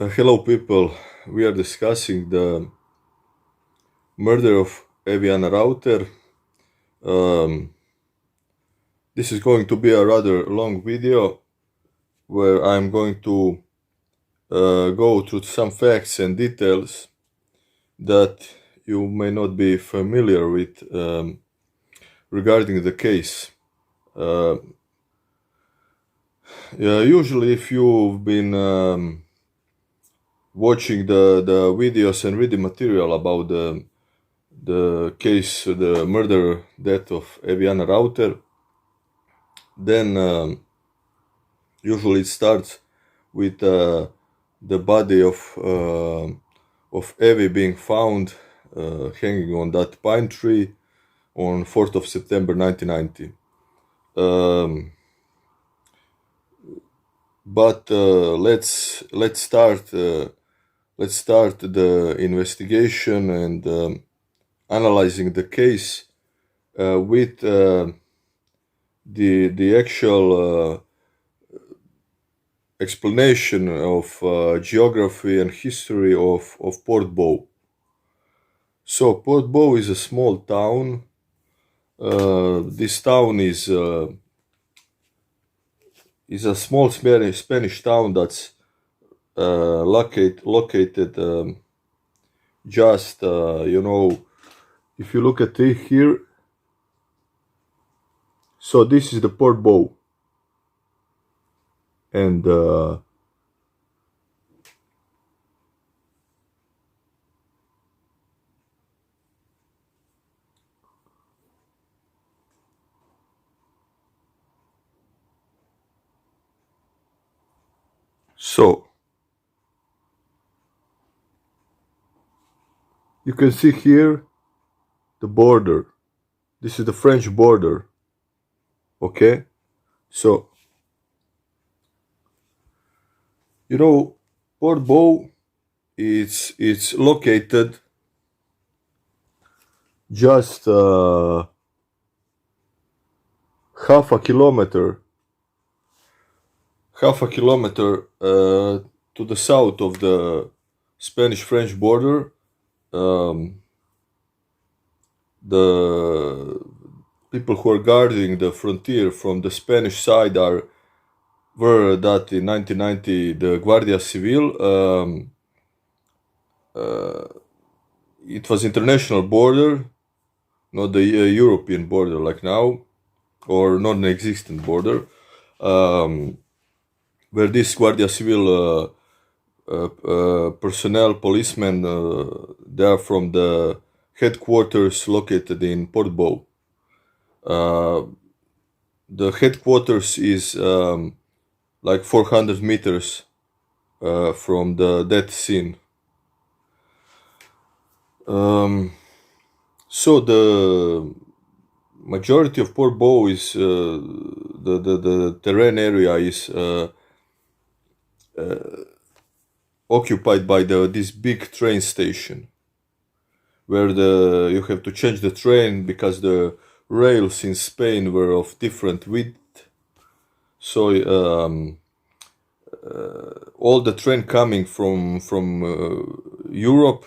Hello, people. We are discussing the murder of Evian Rauter. Um, this is going to be a rather long video where I'm going to go through some facts and details that you may not be familiar with regarding the case. Uh, Usually, if you've been watching the videos and reading material about the case, the murder death of Evian Rauter, then usually it starts with the body of Evie being found hanging on that pine tree on 4th of September 1990. But let's start the investigation and analyzing the case with the actual explanation of geography and history of Port Bow. So Port Bow is a small town. This town is a small Spanish town that's located just if you look at it here. So this is the Port Bow, and so you can see here the border. This is the French border. Okay, so Port Bow, it's located just half a kilometer to the south of the Spanish-French border. The people who are guarding the frontier from the Spanish side were that in 1990 the Guardia Civil. It was international border, not the European border like now, or non-existent border, where this Guardia Civil personnel, policemen, they are from the headquarters located in Port Bow. The headquarters is like 400 meters from the death scene. So the majority of Port Bow is the terrain area is occupied by this big train station, where you have to change the train because the rails in Spain were of different width. So all the train coming from Europe,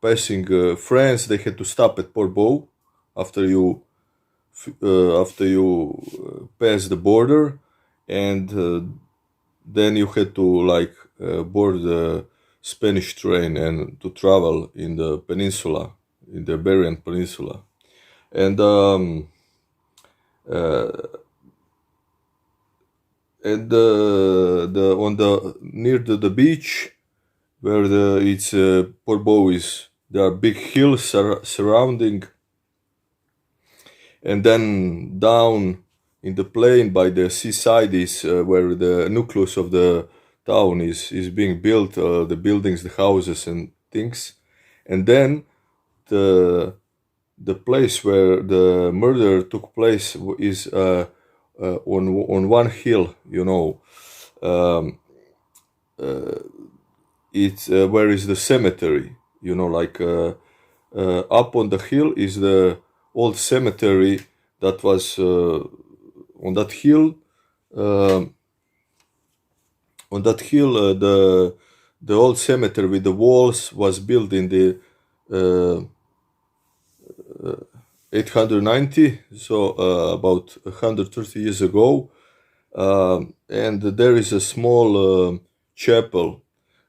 passing France, they had to stop at Port Bow after you pass the border, and then you had to board the Spanish train and to travel in the peninsula, in the Iberian Peninsula, and on the near the beach where it's Port Bow is, there are big hills surrounding, and then down in the plain by the seaside is where the nucleus of the town is being built, the buildings, the houses and things. And then the place where the murder took place is on one hill, it's where is the cemetery, up on the hill is the old cemetery that was on that hill. The the old cemetery with the walls was built in the 890, so about 130 years ago. And there is a small chapel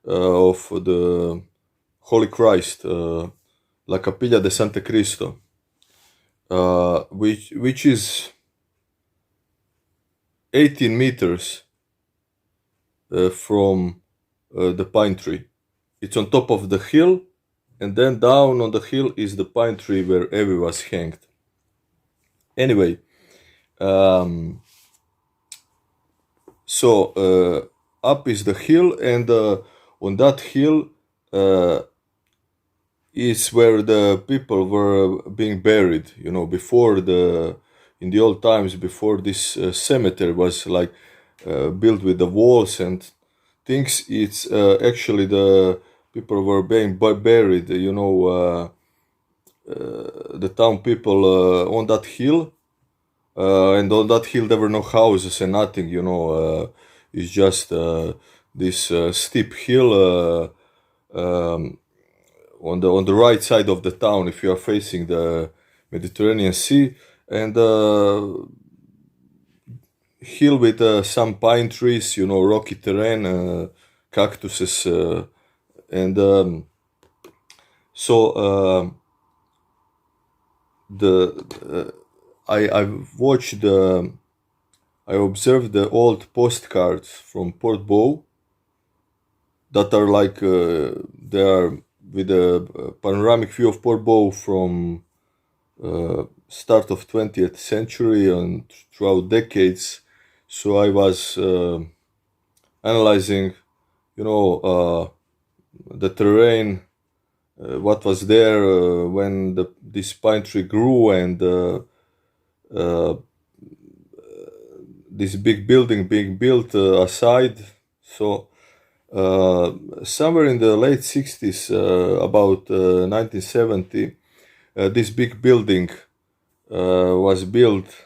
of the Holy Christ, La Capilla de Sante Cristo, which is 18 meters from the pine tree. It's on top of the hill, and then down on the hill is the pine tree where Evie was hanged. Anyway, so up is the hill, and on that hill is where the people were being buried. You know, before in the old times, before this cemetery was like built with the walls and things, it's actually the people were being buried. You know, the town people on that hill, and on that hill there were no houses and nothing. You know, it's just this steep hill. On the right side of the town, if you are facing the Mediterranean Sea, and hill with some pine trees, you know, rocky terrain, cactuses, and so I watched I observed the old postcards from Port Bow that are like they are with a panoramic view of Port Bow from start of 20th century and throughout decades. So I was analyzing, you know, the terrain, what was there when this pine tree grew, and this big building being built aside. So somewhere in the late 60s, about 1970, this big building was built.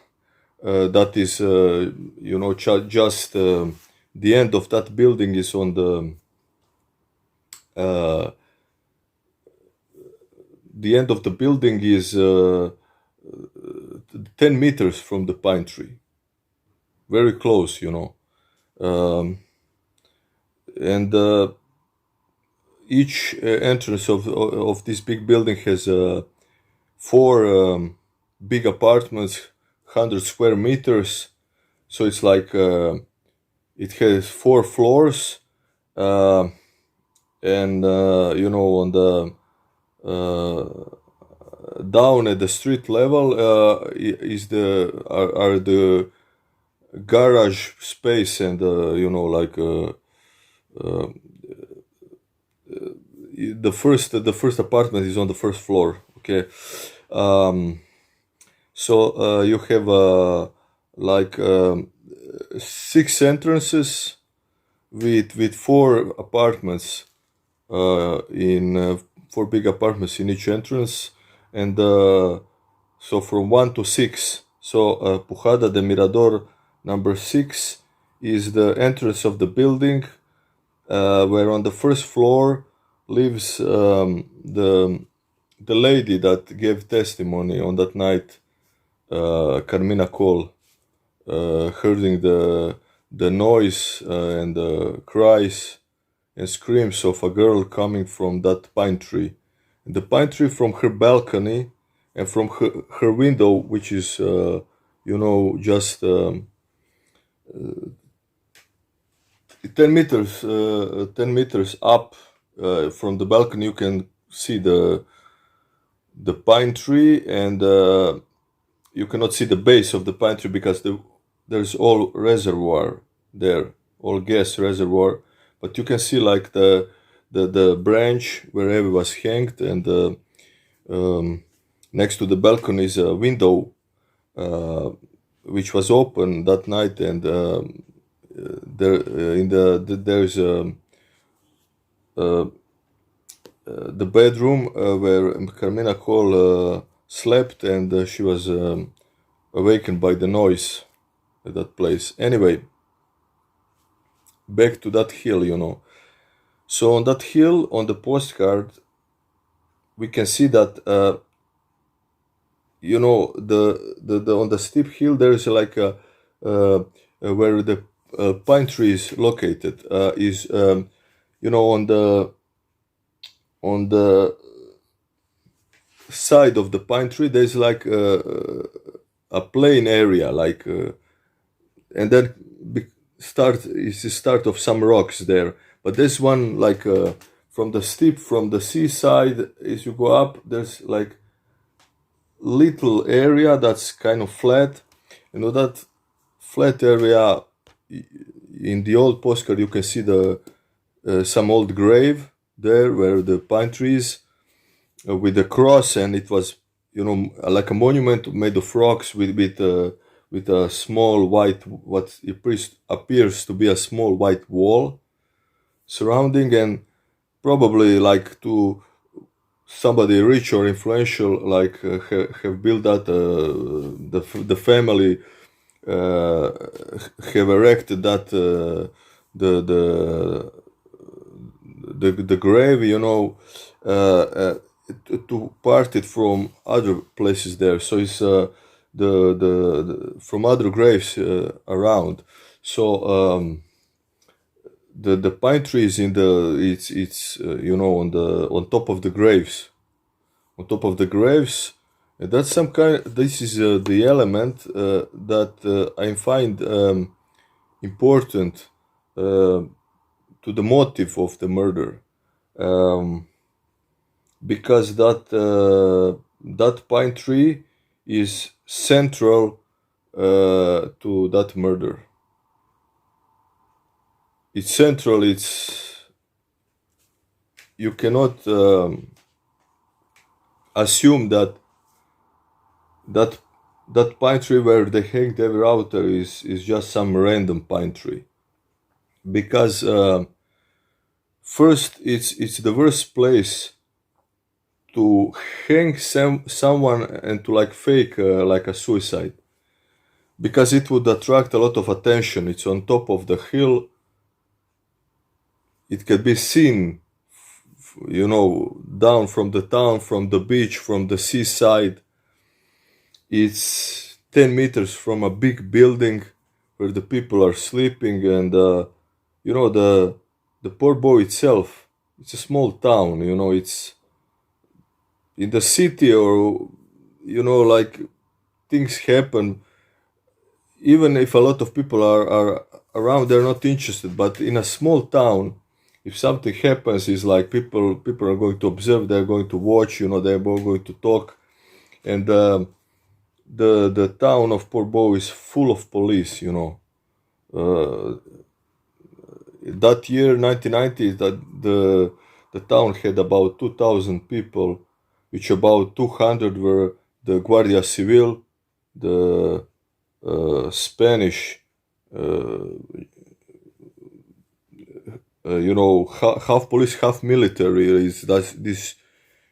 That is, you know, just the end of that building is on the end of the building is 10 meters from the pine tree. Very close, you know. And each entrance of this big building has 4 big apartments, 100 square meters. So it's like it has 4 floors, and you know, on the down at the street level is are the garage space, and you know, like the first apartment is on the first floor. Okay, so you have like 6 entrances with 4 apartments in 4 big apartments in each entrance, and so from 1 to 6. So Pujada de Mirador number 6 is the entrance of the building, where on the first floor lives the lady that gave testimony on that night, Carmina Cole, hearing the noise and the cries and screams of a girl coming from that pine tree. And the pine tree, from her balcony and from her window, which is you know, just 10 meters up from the balcony, you can see the pine tree, and you cannot see the base of the pine tree because there's all reservoir there, all gas reservoir, but you can see like the branch where Evie was hanged, and next to the balcony is a window which was open that night, and there there's the bedroom where Carmina Cole slept, and she was awakened by the noise at that place. Anyway, back to that hill, you know. So on that hill, on the postcard, we can see that the on the steep hill there is like a where the pine tree is located is on the side of the pine tree there's like a plain area like and then is the start of some rocks there, but there's one like from the seaside as you go up there's like little area that's kind of flat. That flat area in the old postcard you can see the some old grave there where the pine trees with the cross, and it was like a monument made of rocks with a small white what appears to be a small white wall surrounding, and probably like to somebody rich or influential like have built that the family have erected that the grave to part it from other places there, so it's the from other graves around. So the pine trees in the it's on top of the graves, and that's some kind. This is the element that I find important to the motive of the murder, because that pine tree is central to that murder. It's central. You cannot assume that pine tree where they hang the Rauter is just some random pine tree, because first it's the worst place to hang someone and to like fake like a suicide, because it would attract a lot of attention. It's on top of the hill. It can be seen down from the town, from the beach, from the seaside. It's 10 meters from a big building where the people are sleeping, and the poor boy itself, it's a small town, it's in the city, or like things happen, even if a lot of people are around, they're not interested. But in a small town, if something happens, it's like people are going to observe, they're going to watch, they're going to talk, and the town of Portbou is full of police. That year 1990, that the town had about 2,000 people, which about 200 were the Guardia Civil, the Spanish, half police, half military. Is that this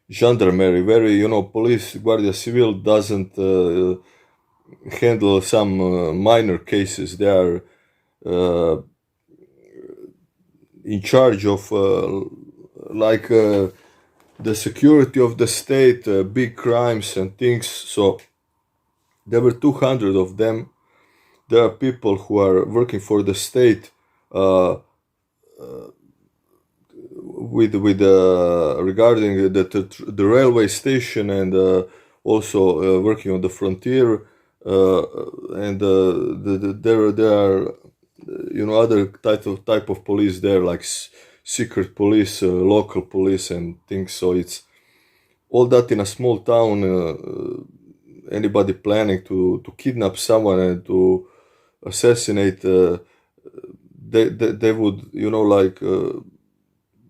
gendarmerie? Very, police, Guardia Civil doesn't handle some minor cases. They are in charge of the security of the state, big crimes and things. So there were 200 of them. There are people who are working for the state with regarding the railway station, and also working on the frontier, and there are other type of police there, like secret police, local police and things. So it's all that in a small town. Anybody planning to kidnap someone and to assassinate, they would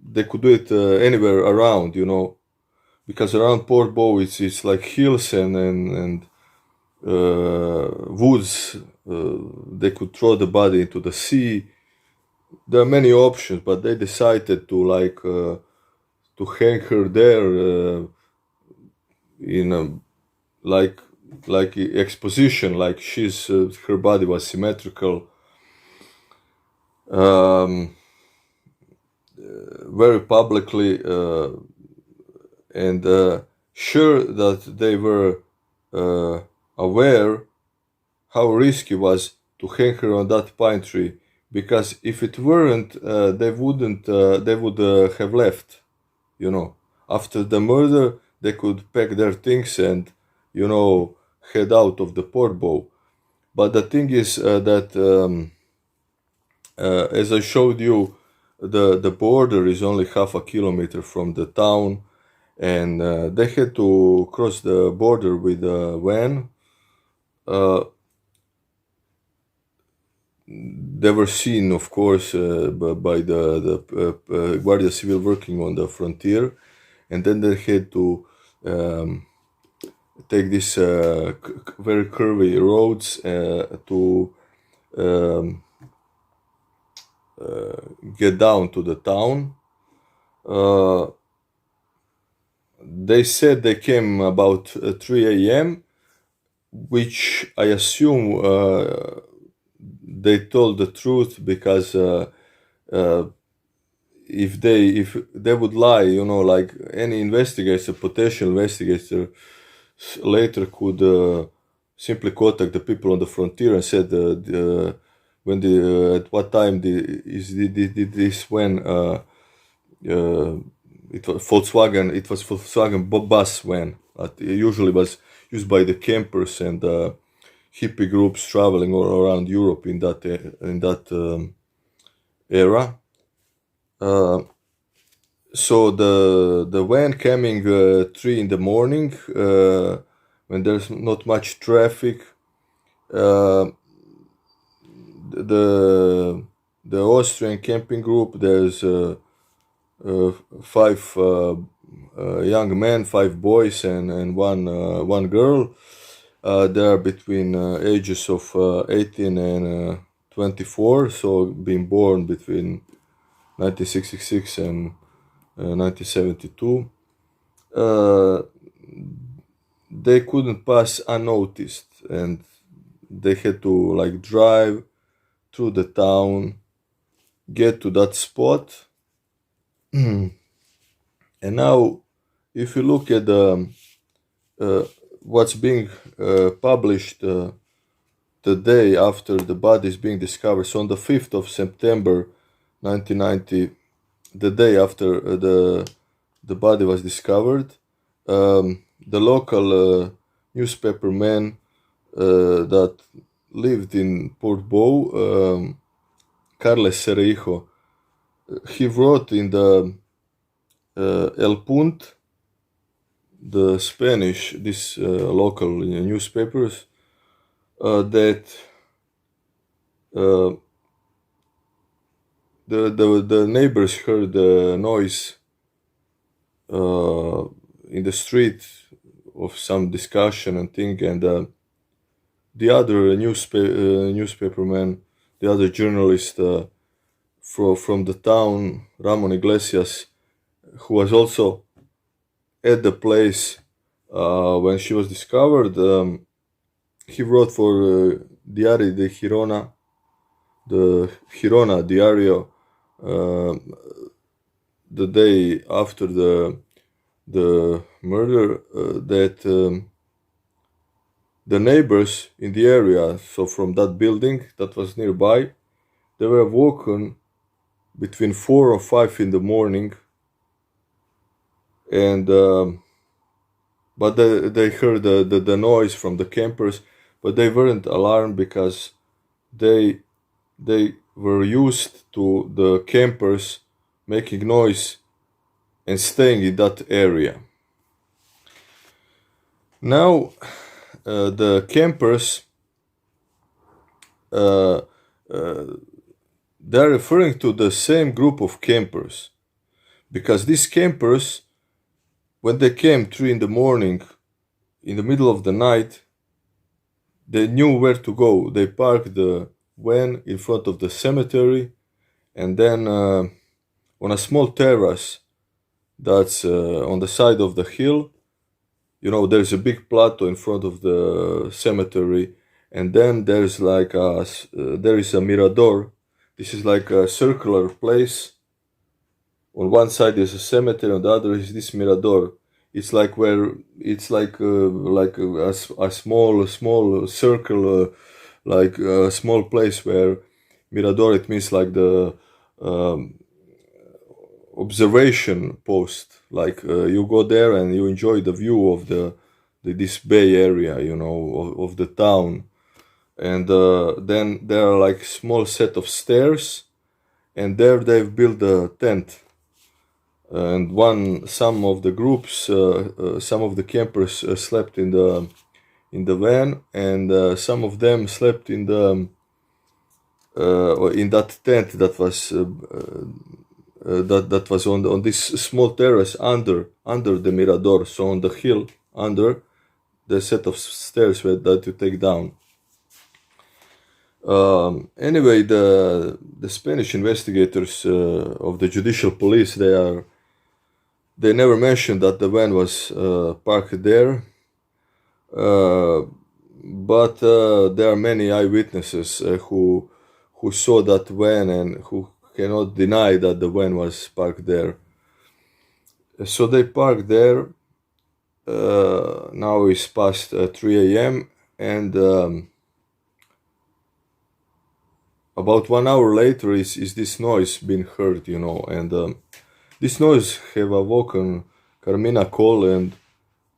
they could do it anywhere around, because around Portbou it's like hills and woods. They could throw the body into the sea. There are many options, but they decided to hang her there in a like exposition, like she's her body was symmetrical. very publicly, and sure that they were aware how risky was to hang her on that pine tree, because if it weren't, they would have left, you know. After the murder, they could pack their things and, you know, head out of the port bow. But the thing is that, as I showed you, the border is only half a kilometer from the town, and they had to cross the border with a van. They were seen, of course, by the Guardia Civil working on the frontier, and then they had to take these very curvy roads to get down to the town. They said they came about 3 a.m., which I assume they told the truth, because if they would lie, you know, like any investigator, potential investigator, later could simply contact the people on the frontier and said when at what time did this when it was Volkswagen bus van that usually was used by the campers and hippie groups traveling all around Europe in that era. So the van coming 3 in the morning, when there's not much traffic, the Austrian camping group, there's 5 young men, 5 boys, and one girl. They are between ages of 18 and 24, so being born between 1966 and 1972. They couldn't pass unnoticed, and they had to like drive through the town, get to that spot. And now, if you look at what's being published the day after the body is being discovered, so on the 5th of September 1990, the day after the body was discovered, the local newspaper man that lived in Port Bow, Carles Cereijo, he wrote in the El Punt, the Spanish, this local newspapers, that the neighbors heard the noise in the street of some discussion and thing, and the other newspaperman, the other journalist from the town, Ramon Iglesias, who was also at the place when she was discovered, he wrote for Diario de Girona, the Girona Diario, the day after the murder, that the neighbors in the area, so from that building that was nearby, they were woken between 4 or 5 in the morning, and but they heard the noise from the campers, but they weren't alarmed because they were used to the campers making noise and staying in that area. Now, the campers, they're referring to the same group of campers, because these campers, when they came 3 in the morning, in the middle of the night, they knew where to go. They parked the van in front of the cemetery, and then on a small terrace that's on the side of the hill, you know, there's a big plateau in front of the cemetery, and then there's like there is a mirador. This is like a circular place On one side is a cemetery, on the other is this mirador. It's like where it's like a small circle, like a small place where mirador. It means like the um, observation post. Like you go there and you enjoy the view of this bay area, of the town. And then there are like small set of stairs, and there they've built a tent. And some of the groups, some of the campers slept in the van, and some of them slept in that tent that was that was on this small terrace under the mirador. So on the hill under the set of stairs that you take down. Anyway, the Spanish investigators of the judicial police, they never mentioned that the van was parked there, but there are many eyewitnesses who saw that van and who cannot deny that the van was parked there. So they parked there. Now it's past 3 a.m. and about 1 hour later is this noise being heard, and this noise have awoken Carmina Cole, and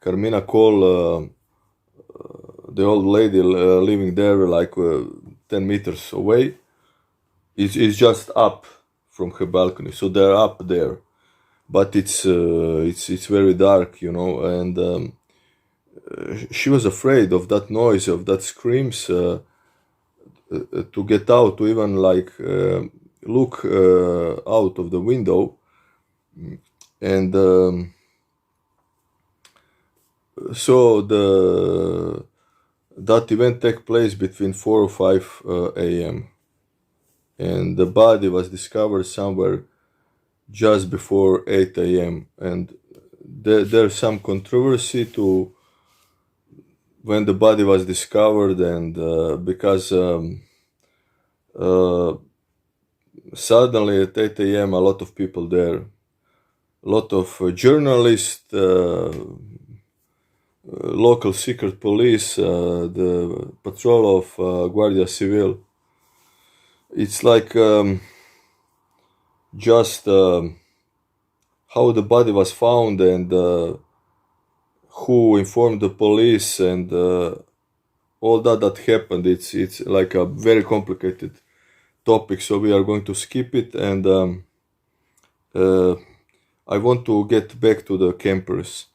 Carmina Cole, the old lady living there like 10 meters away, is just up from her balcony. So they're up there, but it's very dark, and she was afraid of that noise, of that screams, to get out, to even like look out of the window. And so that event took place between 4 or 5 a.m. and the body was discovered somewhere just before 8 a.m. And there's some controversy to when the body was discovered, and because suddenly at 8 a.m. a lot of people there, a lot of journalists, local secret police, the patrol of Guardia Civil. It's like just how the body was found, and who informed the police, and all that happened. It's like a very complicated topic, so we are going to skip it, and I want to get back to the campers.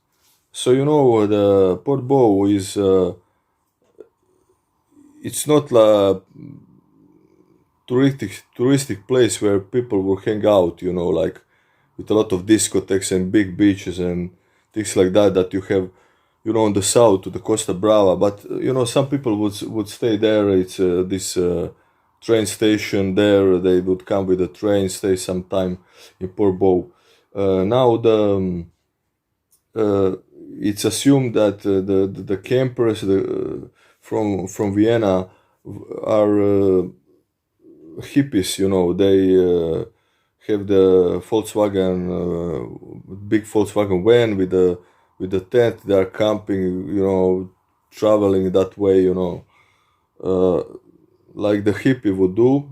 So the Port Bow is it's not a touristic place where people will hang out, like with a lot of discotheques and big beaches and things like that you have, on the south to the Costa Brava. But some people would stay there. It's this train station there. They would come with a train, stay some time in Port Bow. Now it's assumed that the campers from Vienna are hippies. They have the big Volkswagen van with the tent. They are camping, traveling that way, like the hippie would do.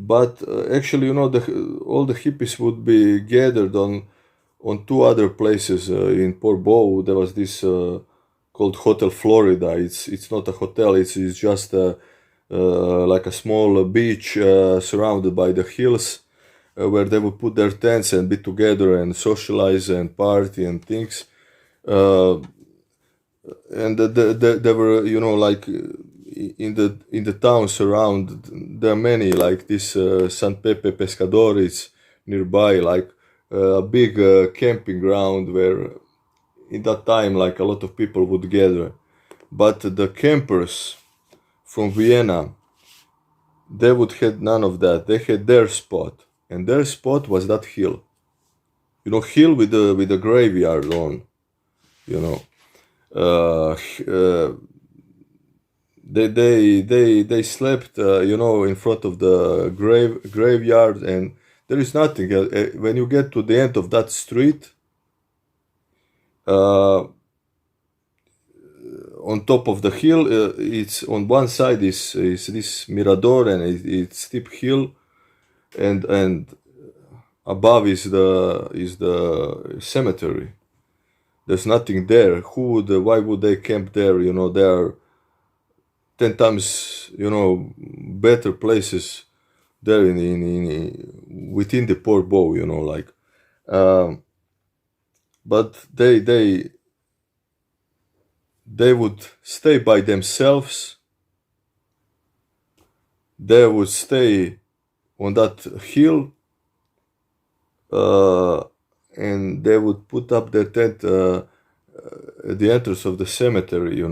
But actually, all the hippies would be gathered on two other places in Port Bow. There was this called Hotel Florida. It's not a hotel. It's just like a small beach surrounded by the hills, where they would put their tents and be together and socialize and party and things. And there were, like in the towns around, there are many like this San Pepe Pescadores nearby, like a big camping ground where in that time like a lot of people would gather. But the campers from Vienna, they would have none of that. They had their spot, and their spot was that hill. Hill with the graveyard on. They slept, in front of the graveyard, and there is nothing. When you get to the end of that street, on top of the hill, it's on one side is this mirador, and it's steep hill, and above is the cemetery. There's nothing there. Why would they camp there? There are 10 times, better places there within the Port Bow, like. But they would stay by themselves. They would stay on that hill, and they would put up their tent at the entrance of the cemetery,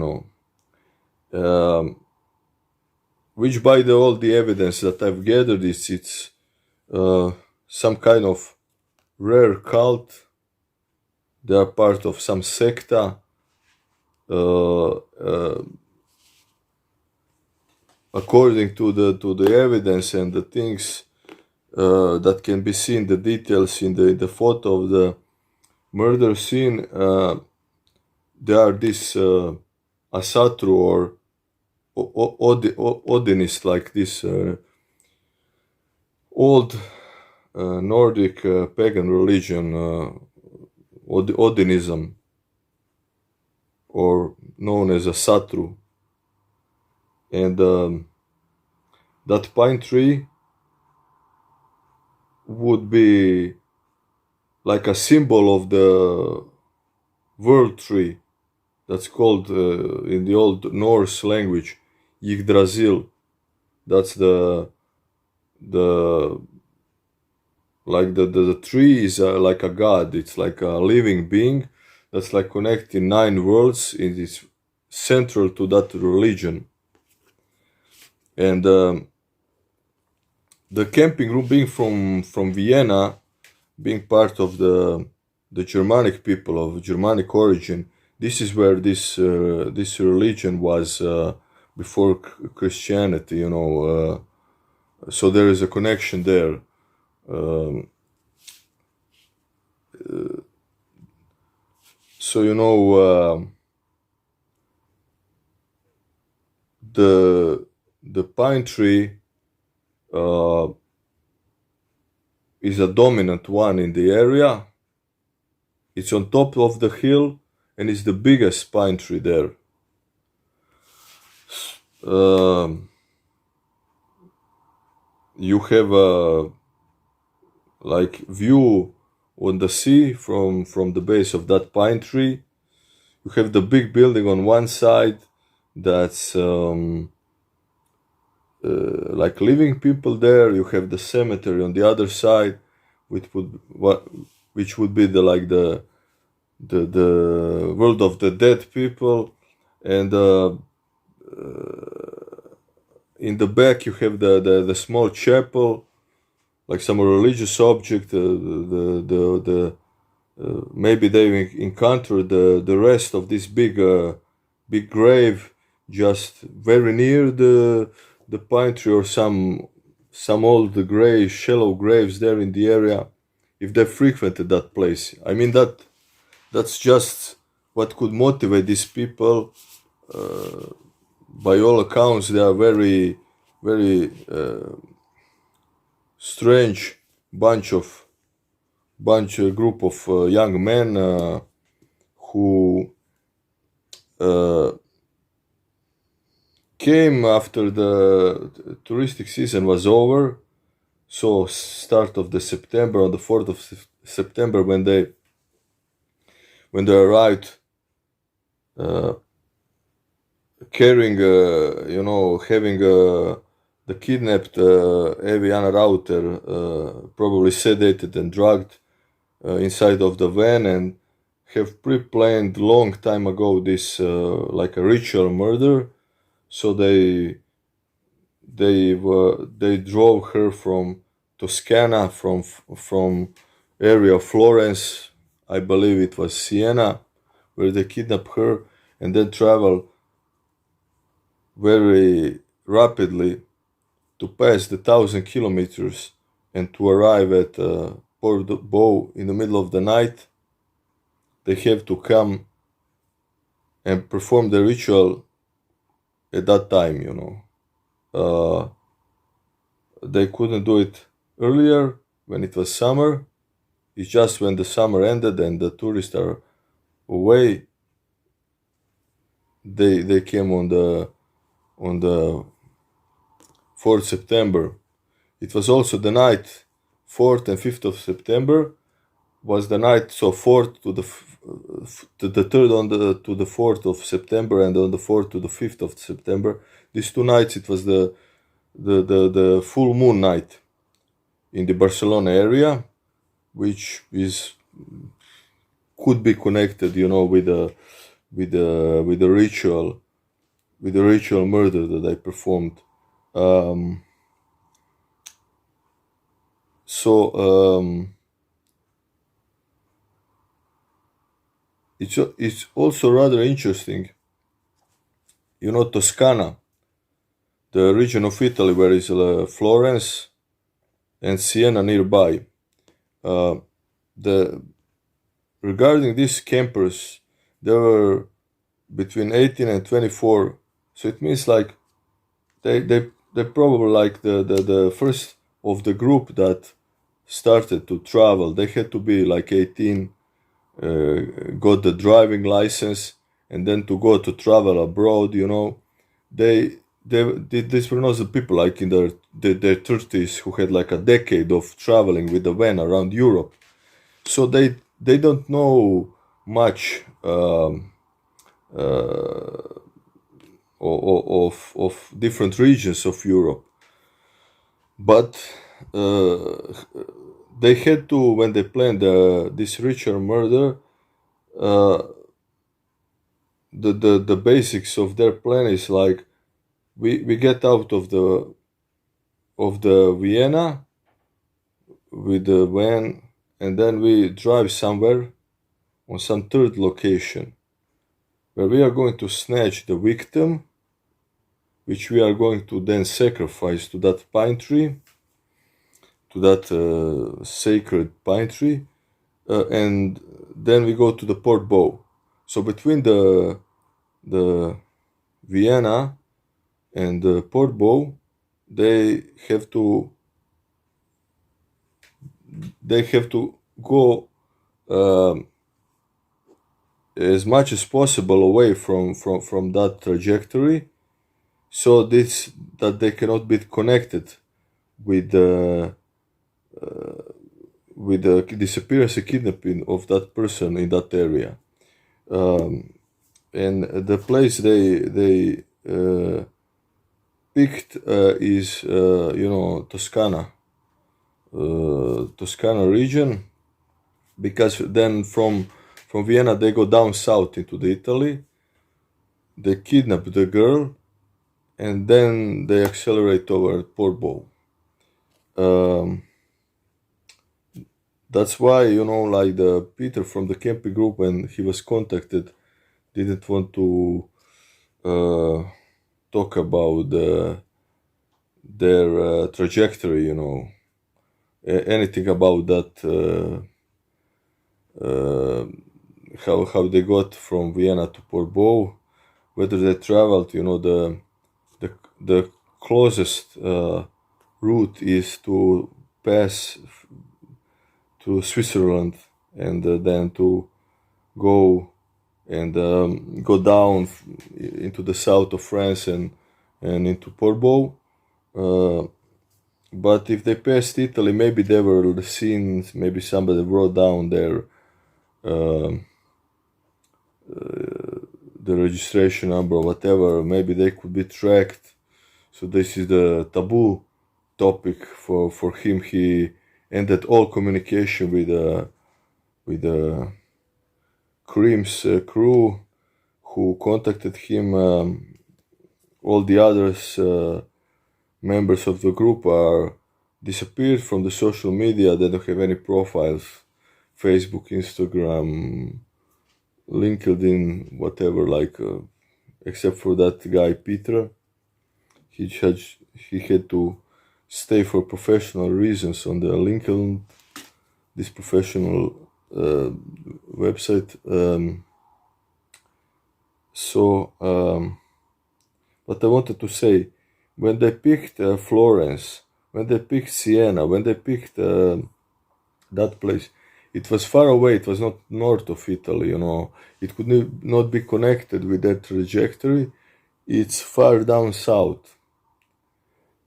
which by all the evidence that I've gathered it's some kind of rare cult. They are part of some secta. According to the evidence and the things that can be seen, the details in the photo of the murder scene, there are this asatru or Odinist, like this old Nordic pagan religion, Odinism, or known as asatru. And that pine tree would be like a symbol of the world tree. That's called in the old Norse language Yggdrasil. That's the tree is like a god. It's like a living being that's like connecting 9 worlds. It is central to that religion. And the camping room, being from Vienna, being part of the Germanic people of Germanic origin, this is where this religion was before Christianity, so there is a connection there. So the pine tree is a dominant one in the area. It's on top of the hill, and it's the biggest pine tree there. You have a view on the sea from the base of that pine tree. You have the big building on one side that's like living people there. You have the cemetery on the other side, which would be the world of the dead people, and in the back you have the small chapel, like some religious object. Maybe they encountered the rest of this big grave just very near the pine tree, or some old gray shallow graves there in the area, if they frequented that place. I mean, that's just what could motivate these people. By all accounts, they are very, very strange group of young men who came after the touristic season was over. So start of the September, on the 4th of September, when they arrived, carrying, having the kidnapped Eviana Rauter, probably sedated and drugged inside of the van, and have pre-planned long time ago this like a ritual murder. So they drove her from Toscana, from area of Florence, I believe it was Siena, where they kidnapped her, and then travel very rapidly to pass the 1,000 kilometers and to arrive at Port Bow in the middle of the night, they have to come and perform the ritual at that time, Uh, they couldn't do it earlier when it was summer. It's just when the summer ended and the tourists are away, they came on the 4th September. It was also the night 4th and 5th of September was the night, so 4th to the 3rd on the to the 4th of September, and on the 4th to the 5th of September. These 2 nights it was the full moon night in the Barcelona area, which could be connected, with the ritual murder that I performed. Um, so it's also rather interesting, Toscana, the region of Italy where is Florence and Siena nearby. The Regarding these campers, there were between 18 and 24, so it means like they probably like the first of the group that started to travel. They had to be like 18, got the driving license, and then to go to travel abroad, these were not the people like in their 30s who had like a decade of traveling with the van around Europe. So they don't know much of different regions of Europe, but they had to, when they planned this ritual murder, the basics of their plan is like we get out of the Vienna with the van, and then we drive somewhere on some third location where we are going to snatch the victim, which we are going to then sacrifice to that pine tree, to that sacred pine tree, and then we go to the Port Bow. So between the Vienna and the Port Bow, they have to go as much as possible away from that trajectory, so that they cannot be connected with the disappearance and kidnapping of that person in that area. And the place they picked is Toscana region, because then from Vienna they go down south into the Italy. They kidnap the girl, and then they accelerate over Port Bow. That's why, like the Peter from the camping group, when he was contacted, didn't want to talk about their trajectory, anything about that, how they got from Vienna to Port Bow, whether they traveled, the closest route is to pass to Switzerland, and then to go and go down into the south of France and into Port Bow. But if they passed Italy, maybe they were seen, maybe somebody wrote down the registration number or whatever, maybe they could be tracked. So this is the taboo topic for him. He ended all communication with the Cream's crew, who contacted him. All the others members of the group are disappeared from the social media. They don't have any profiles, Facebook, Instagram, LinkedIn, whatever, like except for that guy Peter. He had to stay for professional reasons on the Lincoln, this professional website. But I wanted to say, when they picked Florence, when they picked Siena, when they picked that place, it was far away. It was not north of Italy, It could not be connected with that trajectory. It's far down south.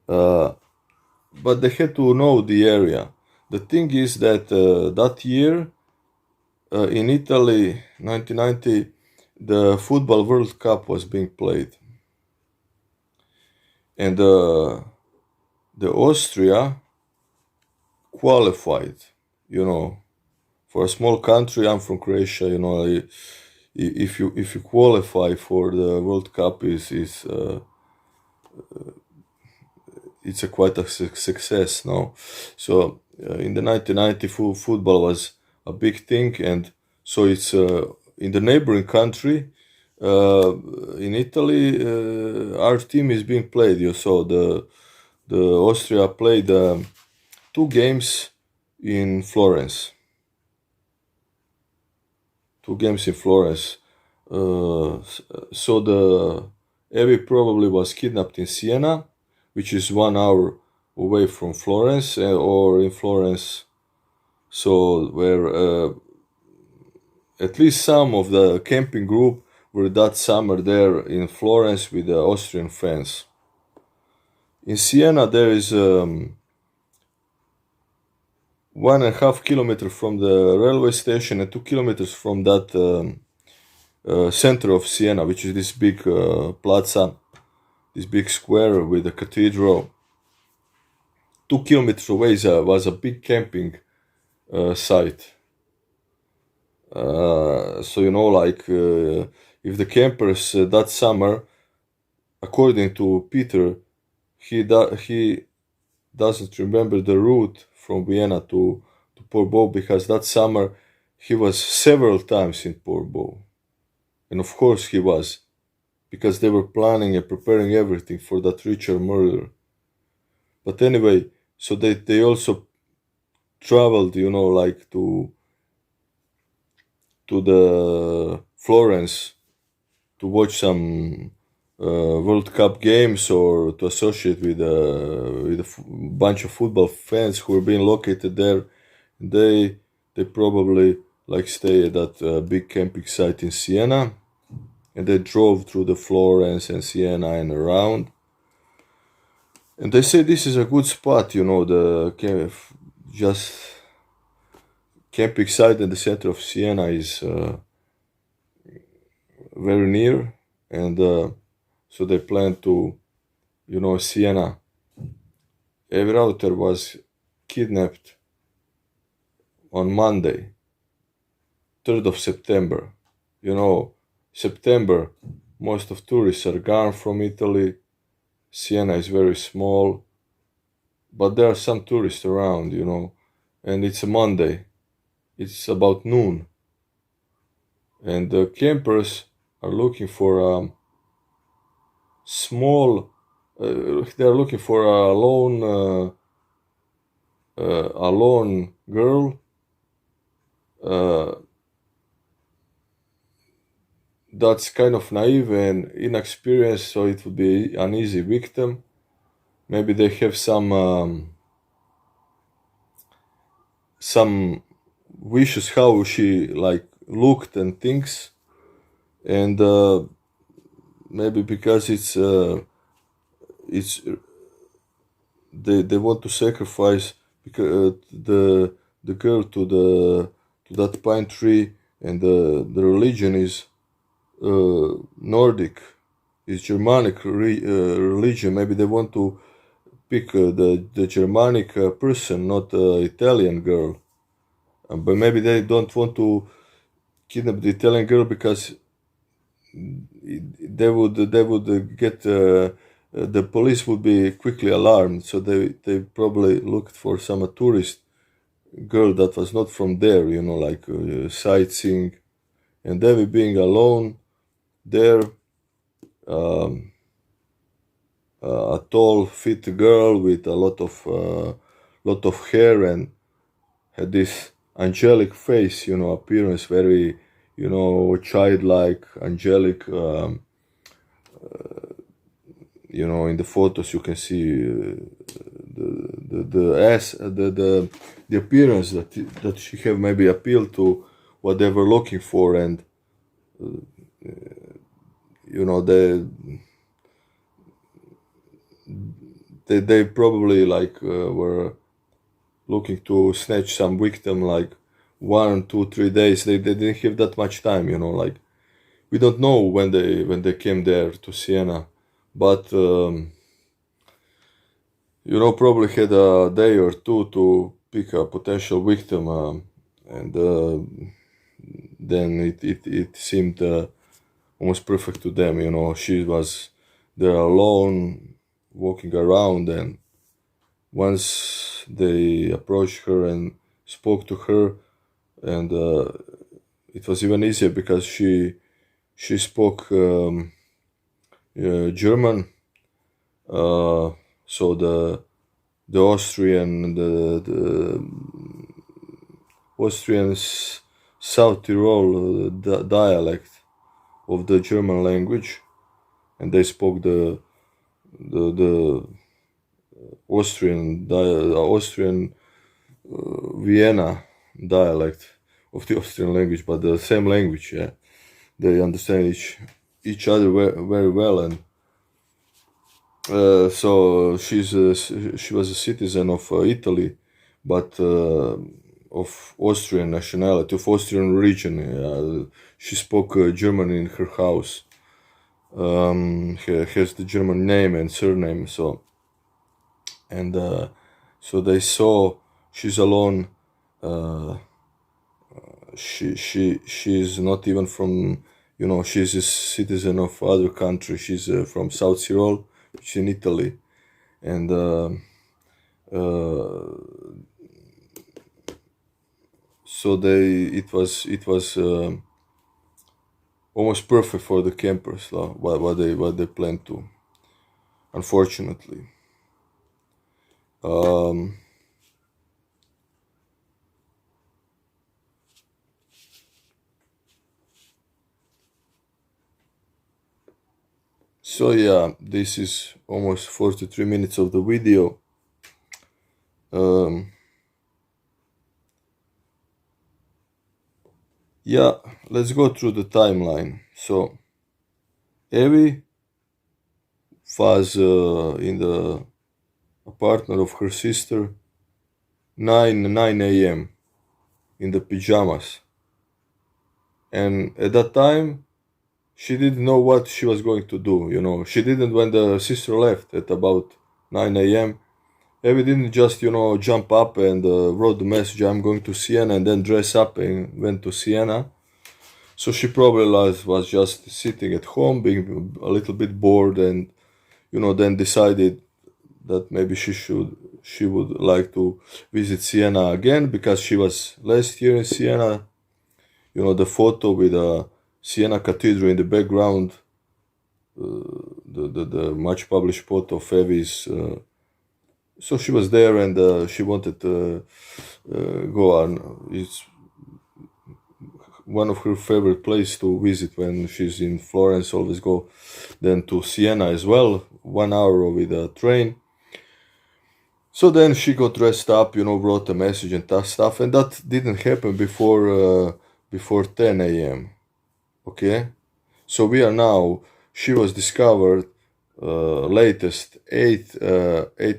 But they had to know the area. The thing is that that year, in Italy, 1990, the Football World Cup was being played. And the Austria qualified, for a small country. I'm from Croatia, if you qualify for the World Cup, it's a quite a success now. So in the 1990, football was a big thing, and so it's in the neighboring country. In Italy, our team is being played. You saw the Austria played 2 games in Florence. 2 games in Florence. So the Evi probably was kidnapped in Siena, which is 1 hour away from Florence, or in Florence. So where at least some of the camping group were that summer there in Florence with the Austrian fans. In Siena, there is 1.5 kilometers from the railway station and 2 kilometers from that center of Siena, which is this big plaza, this big square with a cathedral. 2 kilometers away was a big camping site. So if the campers that summer, according to Peter, he doesn't remember the route from Vienna to Portbou, because that summer he was several times in Portbou. And of course he was, because they were planning and preparing everything for that Richard murder. But anyway, so they also traveled, to the Florence to watch some World Cup games, or to associate with a bunch of football fans who were being located there. They probably stay at that big camping site in Siena, and they drove through the Florence and Siena and around. And they say this is a good spot, just camping site in the center of Siena is very near, and so they plan to, Siena. Rauter was kidnapped on Monday, 3rd of September. September, most of tourists are gone from Italy. Siena is very small, but there are some tourists around, and it's a Monday. It's about noon. And the campers are looking for a they're looking for a lone girl, that's kind of naive and inexperienced, so it would be an easy victim. Maybe they have some wishes how she looked and things, and maybe because it's they want to sacrifice because the girl to that pine tree, and the religion is Nordic, is Germanic religion. Maybe they want to pick the Germanic person, not the Italian girl. But maybe they don't want to kidnap the Italian girl because they would get the police would be quickly alarmed. So they probably looked for some tourist girl that was not from there, sightseeing, and Devi being alone there. a tall, fit girl with a lot of hair, and had this angelic face, appearance, very, childlike, angelic. In the photos you can see the ass, the appearance that she have maybe appealed to what they were looking for, and they probably like were looking to snatch some victim, like 1, 2, 3 days. They didn't have that much time, like we don't know when they came there to Siena, but probably had a day or two to pick a potential victim, and then it seemed almost perfect to them. She was there alone, walking around, and once they approached her and spoke to her, and it was even easier because she spoke German, so the Austrian the Austrian South Tyrol dialect of the German language, and they spoke the Austrian Vienna dialect of the Austrian language, but the same language. Yeah, they understand each other very well, and so she was a citizen of Italy, but of Austrian nationality, of Austrian origin. She spoke German in her house. Has the German name and surname. And so they saw she's alone. She's not even from, she's a citizen of other country. She's from South Tyrol, which is in Italy, and so it was almost perfect for the campers, what they planned to. Unfortunately, so yeah, this is almost 43 minutes of the video. Yeah, let's go through the timeline. So Evie was in the apartment of her sister 9 a.m. in the pajamas, and at that time she didn't know what she was going to do. She didn't, when the sister left at about 9 a.m. Evie didn't just jump up and wrote the message, "I'm going to Siena," and then dress up and went to Siena. So she probably was just sitting at home, being a little bit bored, and then decided that maybe she would like to visit Siena again, because she was last year in Siena. The photo with the Siena Cathedral in the background, the much published photo of Evie's. So she was there, and she wanted to go on. It's one of her favorite places to visit when she's in Florence. Always go then to Siena as well, 1 hour with a train. So then she got dressed up, wrote a message and stuff, and that didn't happen before 10 a.m. Okay, so we are now. She was discovered latest 8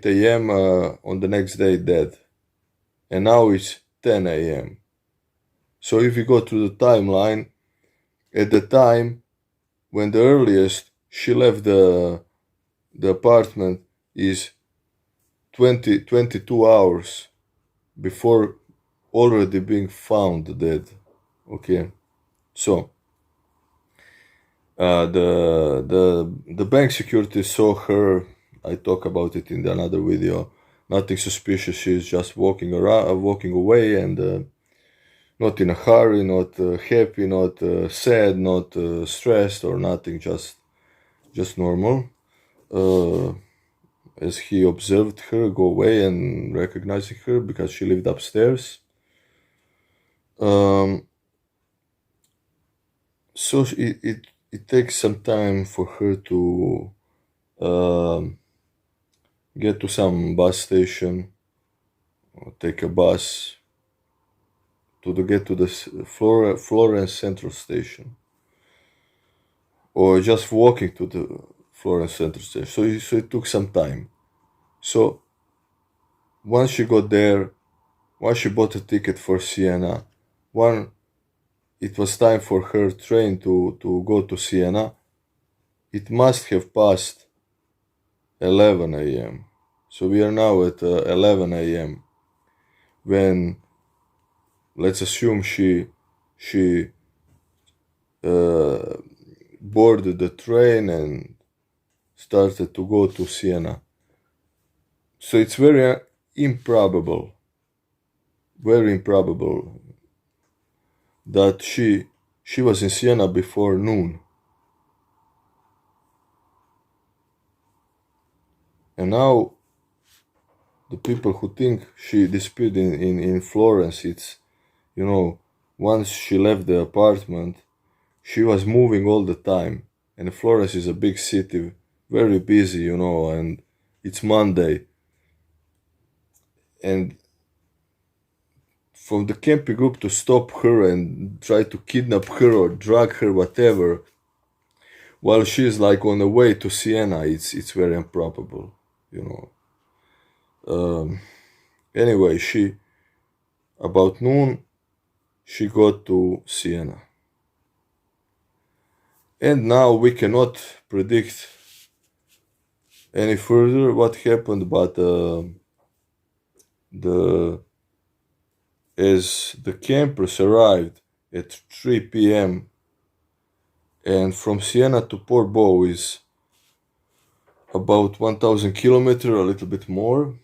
a.m. On the next day dead, and now it's 10 a.m. So if you go to the timeline, at the time when the earliest she left the apartment is 22 hours before already being found dead. Okay, so the bank security saw her. I talk about it in another video. Nothing suspicious. She's just walking away, and not in a hurry, not happy, not sad, not stressed or nothing. Just normal. as he observed her go away and recognizing her because she lived upstairs. So it takes some time for her to get to some bus station or take a bus to get to the Florence Central Station, or just walking to the Florence Central Station. So it took some time. So once she got there, once she bought a ticket for Siena, it was time for her train to go to Siena. It must have passed 11 a.m. So we are now at 11 a.m. when, let's assume, she boarded the train and started to go to Siena. So it's very improbable that she was in Siena before noon. And now the people who think she disappeared in Florence, it's, once she left the apartment, she was moving all the time. And Florence is a big city, very busy, and it's Monday. And from the camping group to stop her and try to kidnap her or drag her, whatever, while she's like on the way to Siena, it's very improbable, Anyway, about noon, she got to Siena. And now we cannot predict any further what happened, but as the campers arrived at 3 p.m. and from Siena to Portbou is about 1,000 kilometers, a little bit more,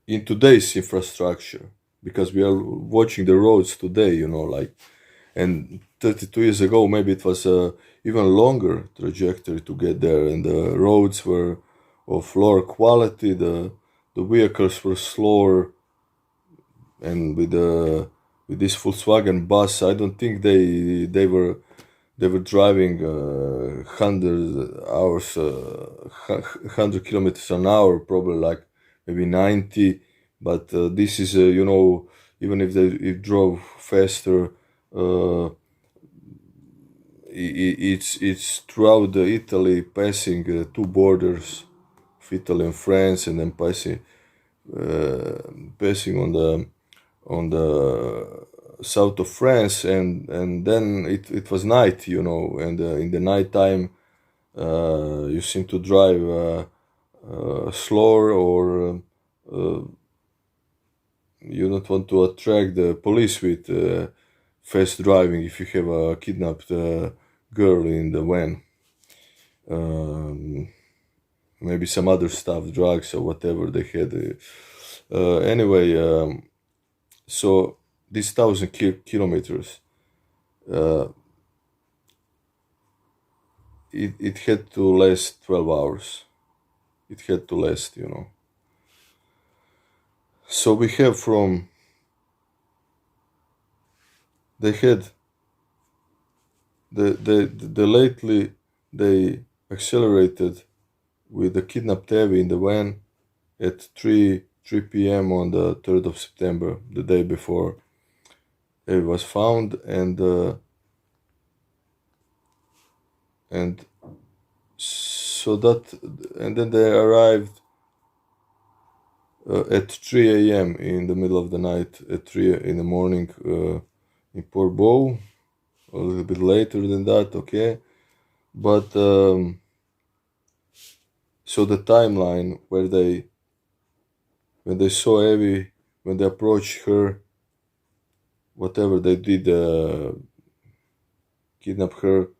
in today's infrastructure, because we are watching the roads today, and 32 years ago, maybe it was a even longer trajectory to get there, and the roads were of lower quality, the vehicles were slower, and with this Volkswagen bus, I don't think they were driving 100 kilometers an hour, probably like maybe 90. But this is even if they drove faster, it's throughout Italy, passing two borders of Italy and France, and then passing on the south of France, and then it was night, and in the night time you seem to drive slower, or you don't want to attract the police with fast driving if you have a kidnapped girl in the van. Maybe some other stuff, drugs or whatever they had. Anyway, so these 1,000 kilometers, it had to last 12 hours. It had to last, So we have they had the lately they accelerated with the kidnapped Evie in the van at 3 p.m. on the 3rd of September, the day before Evie was found, and so and then they arrived at 3 a.m. in the middle of the night, at 3 in the morning in Portbou, a little bit later than that, okay, but so the timeline when they saw Evie, when they approached her, whatever they did, kidnap her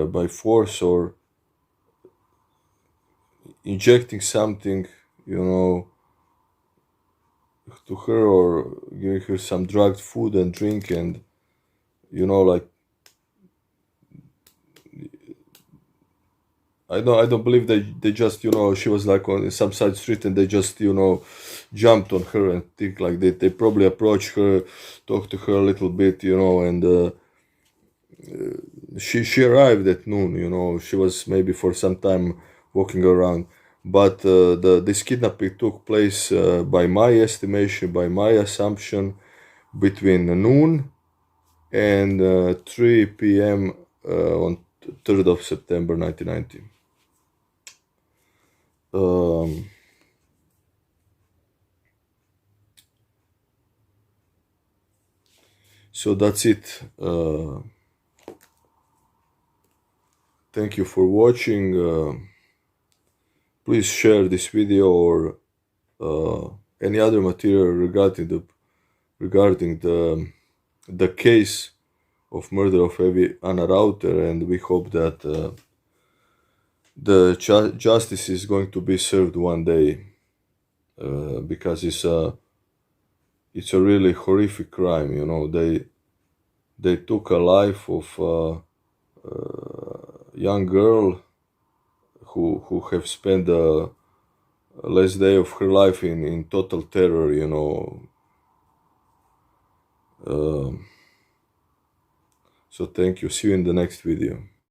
by force or injecting something, to her, or giving her some drugged food and drink, and like I don't believe they just, you know, she was like on some side street and they just, you know, jumped on her and things like that. They probably approached her, talked to her a little bit, you know, and she arrived at noon, you know. She was maybe for some time walking around, but this kidnapping took place, by my estimation, by my assumption, between noon and 3 p.m. On 3rd of September 1990. So that's it. Thank you for watching. Please share this video or any other material regarding the case of murder of Anna Rauter, and we hope that the justice is going to be served one day, because it's a really horrific crime. You know, they took a life of a young girl who have spent the last day of her life in total terror. You know. So thank you. See you in the next video.